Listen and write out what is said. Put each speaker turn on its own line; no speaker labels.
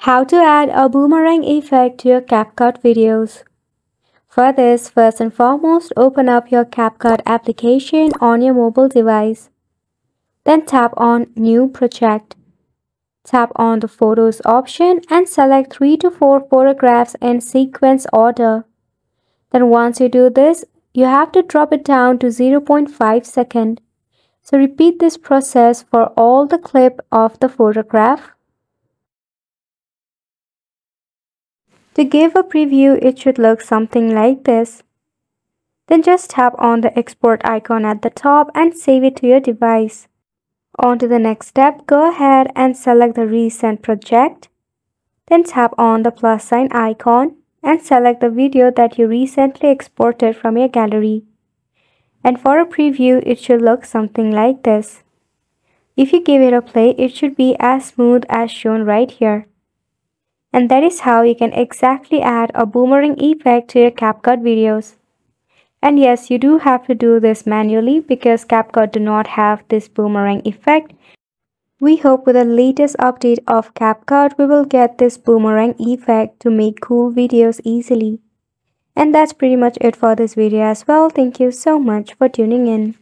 How to add a boomerang effect to your CapCut videos. For this, first and foremost, open up your CapCut application on your mobile device. Then tap on New Project. Tap on the Photos option and select 3 to 4 photographs in sequence order. Then once you do this, you have to drop it down to 0.5 seconds. So repeat this process for all the clip of the photograph. To give a preview, it should look something like this. Then just tap on the export icon at the top and save it to your device. On to the next step, go ahead and select the recent project. Then tap on the plus sign icon and select the video that you recently exported from your gallery. And for a preview, it should look something like this. If you give it a play, it should be as smooth as shown right here. And that is how you can exactly add a boomerang effect to your CapCut videos. And yes, you do have to do this manually because CapCut do not have this boomerang effect. We hope with the latest update of CapCut, we will get this boomerang effect to make cool videos easily. And that's pretty much it for this video as well. Thank you so much for tuning in.